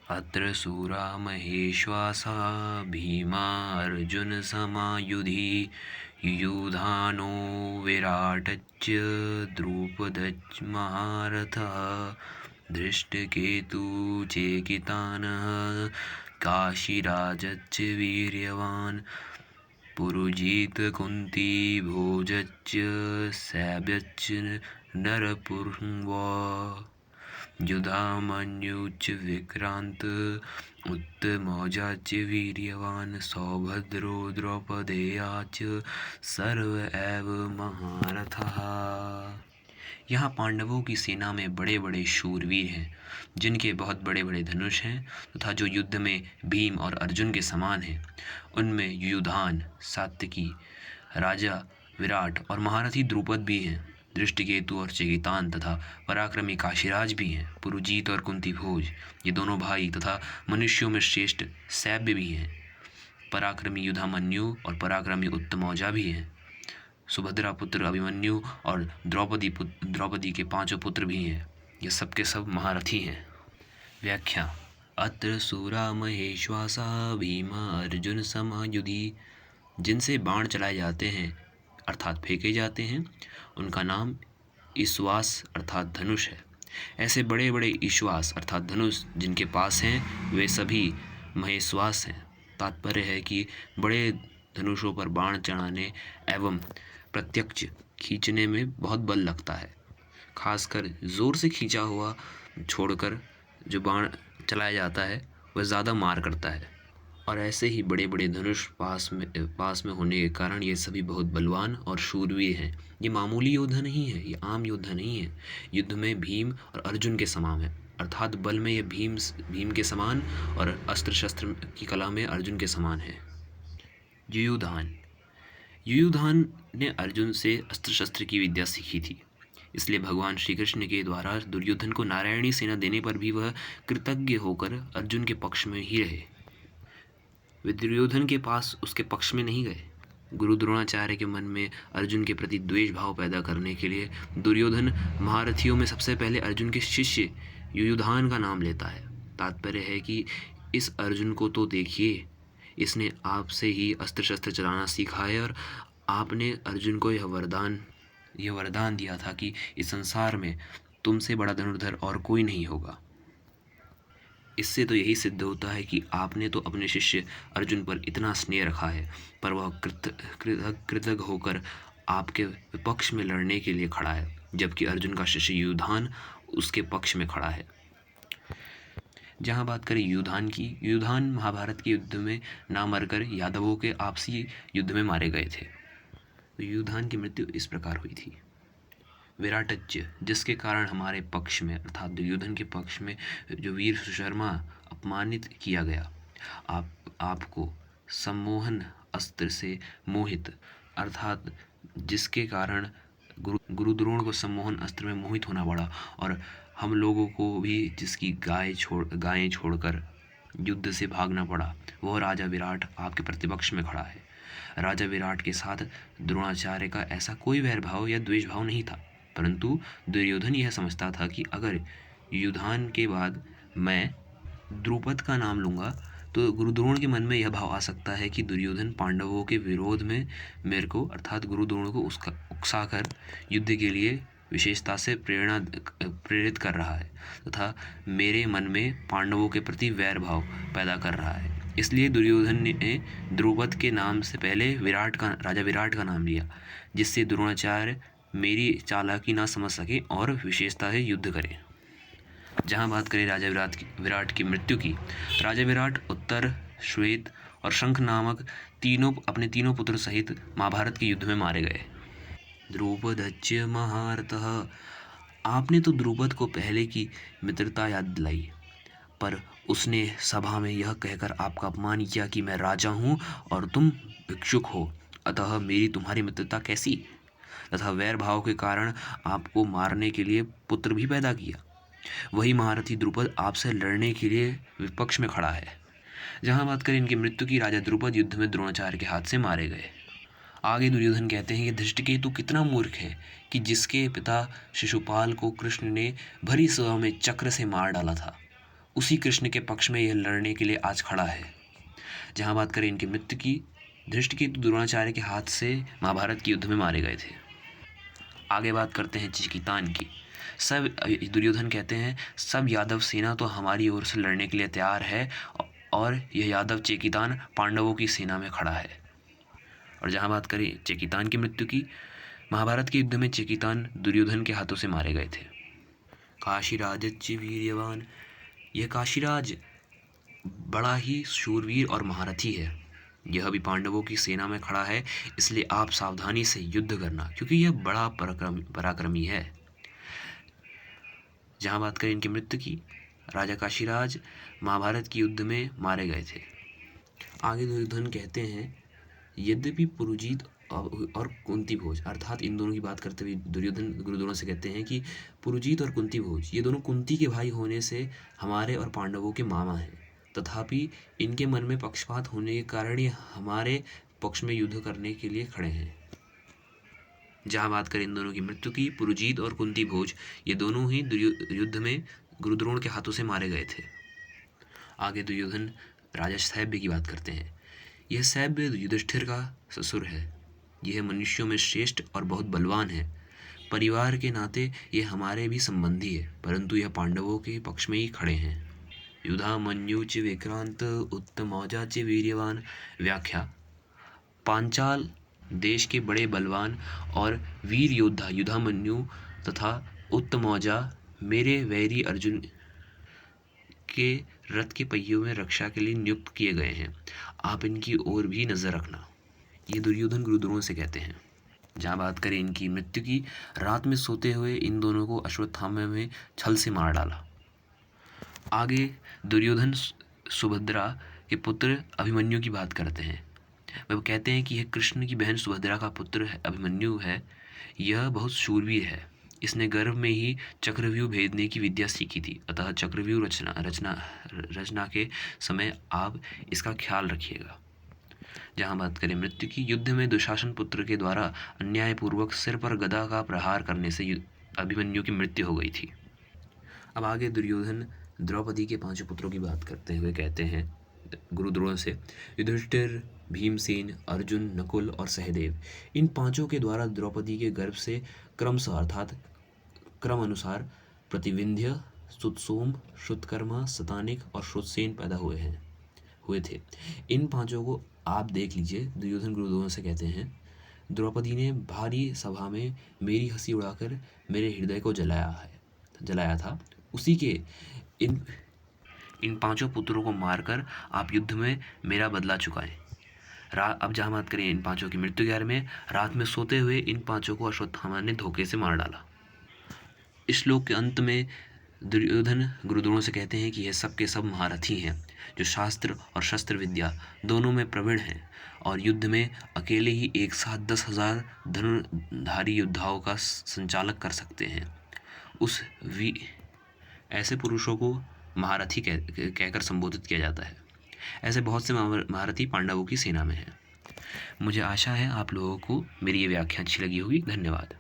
अत्र सूरा महेश्वासा भीमा अर्जुन समायुधि युयुधानो विराटच्च द्रुपदच्च महारथः धृष्टकेतुश्चेकितानः काशीराजच्च वीर्यवान् पुरुजित कुन्ती भोजच्च सैब्यच्च नरपुंगव युधामन्युच्च विक्रांत उत्तमौजाच्च वीर्यवान् सौभद्रो द्रौपदेयाच सर्व एव महारथः। यहाँ पांडवों की सेना में बड़े बड़े शूरवीर हैं जिनके बहुत बड़े बड़े धनुष हैं तथा जो युद्ध में भीम और अर्जुन के समान हैं। उनमें युयुधान, सात्यकी, राजा विराट और महारथी द्रुपद भी हैं। दृष्टिकेतु और चेकितान तथा पराक्रमी काशीराज भी हैं। पुरुजीत और कुंती भोज ये दोनों भाई तथा मनुष्यों में श्रेष्ठ सैब्य भी हैं। पराक्रमी युधामन्यु और पराक्रमी उत्तमौजा भी हैं। सुभद्रा पुत्र अभिमन्यु और द्रौपदी के 5 पुत्र भी हैं। ये सब के सब महारथी हैं। व्याख्या। अत्र सूरा महेश्वासा भीमा अर्जुन समायुधि जिनसे बाण चलाए जाते हैं अर्थात फेंके जाते हैं उनका नाम ईश्वास अर्थात धनुष है। ऐसे बड़े बड़े ईश्वास अर्थात धनुष जिनके पास हैं वे सभी महेश्वास हैं। तात्पर्य है कि बड़े धनुषों पर बाण चढ़ाने एवं प्रत्यक्ष खींचने में बहुत बल लगता है। खासकर ज़ोर से खींचा हुआ छोड़कर जो बाण चलाया जाता है वह ज़्यादा मार करता है। और ऐसे ही बड़े बड़े धनुष पास में होने के कारण ये सभी बहुत बलवान और शूरवीर हैं। ये मामूली योद्धा नहीं है, ये आम योद्धा नहीं है। युद्ध में भीम और अर्जुन के समान है अर्थात बल में ये भीम के समान और अस्त्र शस्त्र की कला में अर्जुन के समान है। युयुधान ने अर्जुन से अस्त्र शस्त्र की विद्या सीखी थी। इसलिए भगवान श्री कृष्ण के द्वारा दुर्योधन को नारायणी सेना देने पर भी वह कृतज्ञ होकर अर्जुन के पक्ष में ही रहे। वे दुर्योधन के पास उसके पक्ष में नहीं गए। गुरु द्रोणाचार्य के मन में अर्जुन के प्रति द्वेष भाव पैदा करने के लिए दुर्योधन महारथियों में सबसे पहले अर्जुन के शिष्य युयुधान का नाम लेता है। तात्पर्य है कि इस अर्जुन को तो देखिए, इसने आपसे ही अस्त्र शस्त्र चलाना सीखा है और आपने अर्जुन को यह वरदान दिया था कि इस संसार में तुमसे बड़ा धनुर्धर और कोई नहीं होगा। इससे तो यही सिद्ध होता है कि आपने तो अपने शिष्य अर्जुन पर इतना स्नेह रखा है, पर वह कृतज्ञ होकर आपके विपक्ष में लड़ने के लिए खड़ा है, जबकि अर्जुन का शिष्य युयुधान उसके पक्ष में खड़ा है। जहाँ बात करें युयुधान की, युयुधान महाभारत के युद्ध में ना मरकर यादवों के आपसी युद्ध में मारे गए थे। तो युयुधान की मृत्यु इस प्रकार हुई थी। विराटच्य जिसके कारण हमारे पक्ष में अर्थात दुर्योधन के पक्ष में जो वीर सुशर्मा अपमानित किया गया, आपको सम्मोहन अस्त्र से मोहित अर्थात जिसके कारण गुरु द्रोण को सम्मोहन अस्त्र में मोहित होना पड़ा और हम लोगों को भी जिसकी गायें छोड़कर युद्ध से भागना पड़ा, वह राजा विराट आपके प्रतिपक्ष में खड़ा है। राजा विराट के साथ द्रोणाचार्य का ऐसा कोई वैरभाव या द्वेष भाव नहीं था, परंतु दुर्योधन यह समझता था कि अगर युयुधान के बाद मैं द्रुपद का नाम लूँगा तो गुरुद्रोण के मन में यह भाव आ सकता है कि दुर्योधन पांडवों के विरोध में मेरे को अर्थात गुरुद्रोण को उकसाकर युद्ध के लिए विशेषता से प्रेरित कर रहा है तथा मेरे मन में पांडवों के प्रति वैर भाव पैदा कर रहा है। इसलिए दुर्योधन ने द्रुपद के नाम से पहले राजा विराट का नाम लिया, जिससे द्रोणाचार्य मेरी चालाकी ना समझ सके और विशेषता से युद्ध करें। जहाँ बात करें राजा विराट की मृत्यु की, राजा विराट उत्तर, श्वेत और शंख नामक अपने तीनों पुत्र सहित महाभारत के युद्ध में मारे गए। द्रुपदच्च महारथः आपने तो द्रुपद को पहले की मित्रता याद दिलाई, पर उसने सभा में यह कहकर आपका अपमान किया कि मैं राजा हूँ और तुम भिक्षुक हो, अतः मेरी तुम्हारी मित्रता कैसी, तथा वैर भाव के कारण आपको मारने के लिए पुत्र भी पैदा किया। वही महारथी द्रुपद आपसे लड़ने के लिए विपक्ष में खड़ा है। जहाँ बात करें इनकी मृत्यु की, राजा द्रुपद युद्ध में द्रोणाचार्य के हाथ से मारे गए। आगे दुर्योधन कहते हैं कि धृष्टकेतु कितना मूर्ख है कि जिसके पिता शिशुपाल को कृष्ण ने भरी सभा में चक्र से मार डाला था, उसी कृष्ण के पक्ष में यह लड़ने के लिए आज खड़ा है। जहाँ बात करें इनकी मृत्यु की, धृष्टकेतु द्रोणाचार्य के हाथ से महाभारत के युद्ध में मारे गए थे। आगे बात करते हैं चिकितान की। सब दुर्योधन कहते हैं सब यादव सेना तो हमारी ओर से लड़ने के लिए तैयार है और यह यादव चेकितान पांडवों की सेना में खड़ा है। और जहाँ बात करें चेकितान की मृत्यु की, महाभारत के युद्ध में चेकितान दुर्योधन के हाथों से मारे गए थे। काशीराज वीर्यवान, यह काशीराज बड़ा ही शूरवीर और महारथी है। यह भी पांडवों की सेना में खड़ा है, इसलिए आप सावधानी से युद्ध करना, क्योंकि यह बड़ा पराक्रमी है। जहाँ बात करें इनकी मृत्यु की, राजा काशीराज महाभारत के युद्ध में मारे गए थे। आगे दुर्योधन कहते हैं यद्यपि पुरुजीत और कुंती भोज, अर्थात इन दोनों की बात करते हुए दुर्योधन गुरुद्रोण से कहते हैं कि पुरुजीत और कुंती भोज ये दोनों कुंती के भाई होने से हमारे और पांडवों के मामा हैं, तथापि इनके मन में पक्षपात होने के कारण ये हमारे पक्ष में युद्ध करने के लिए खड़े हैं। जहाँ बात करें इन दोनों की मृत्यु की, पुरुजीत और कुंती भोज ये दोनों ही युद्ध में गुरुद्रोण के हाथों से मारे गए थे। आगे दुर्योधन राजा सैब्य की बात करते हैं। यह सैब्य युधिष्ठिर का ससुर है। यह मनुष्यों में श्रेष्ठ और बहुत बलवान है। परिवार के नाते ये हमारे भी संबंधी है, परंतु यह पांडवों के पक्ष में ही खड़े हैं। युधामन्यु च विक्रांत उत्तमौजा च वीर्यवान। व्याख्या: पांचाल देश के बड़े बलवान और वीर योद्धा युधामन्यु तथा उत्तमौजा मेरे वैरी अर्जुन के रथ के पहियों में रक्षा के लिए नियुक्त किए गए हैं। आप इनकी ओर भी नजर रखना। ये दुर्योधन गुरुद्रोण से कहते हैं। जहाँ बात करें इनकी मृत्यु की, रात में सोते हुए इन दोनों को अश्वत्थामा में छल से मार डाला। आगे दुर्योधन सुभद्रा के पुत्र अभिमन्यु की बात करते हैं। वह कहते हैं कि यह कृष्ण की बहन सुभद्रा का पुत्र अभिमन्यु है। यह बहुत शूरवीर है। इसने गर्भ में ही चक्रव्यूह भेदने की विद्या सीखी थी, अतः चक्रव्यूह रचना के समय आप इसका ख्याल रखिएगा। जहाँ बात करें मृत्यु की, युद्ध में दुशासन पुत्र के द्वारा अन्यायपूर्वक सिर पर गदा का प्रहार करने से अभिमन्यु की मृत्यु हो गई थी। अब आगे दुर्योधन द्रौपदी के 5 पुत्रों की बात करते हुए कहते हैं गुरुद्रोण से, युधिष्ठिर, भीमसेन, अर्जुन, नकुल और सहदेव, इन 5 के द्वारा द्रौपदी के गर्भ से क्रमशः अर्थात क्रम अनुसार प्रतिविंध्य, सुतसोम, श्रुतकर्मा, सतानिक और श्रुतसेन पैदा हुए थे। इन 5 को आप देख लीजिए। दुर्योधन गुरुद्रोण से कहते हैं, द्रौपदी ने भारी सभा में मेरी हंसी उड़ाकर मेरे हृदय को जलाया था। उसी के इन 5 पुत्रों को मारकर आप युद्ध में मेरा बदला चुकाएं। अब जहाँ बात करें इन 5 की मृत्यु के बारे में, रात में सोते हुए इन 5 को अश्वत्थामा ने धोखे से मार डाला। इस श्लोक के अंत में दुर्योधन गुरुद्रोण से कहते हैं कि यह सब के सब महारथी हैं, जो शास्त्र और शस्त्र विद्या दोनों में प्रवीण हैं और युद्ध में अकेले ही एक साथ 10,000 धनुर्धारी योद्धाओं का संचालक कर सकते हैं। ऐसे पुरुषों को महारथी कहकर संबोधित किया जाता है। ऐसे बहुत से महारथी पांडवों की सेना में हैं। मुझे आशा है आप लोगों को मेरी ये व्याख्या अच्छी लगी होगी। धन्यवाद।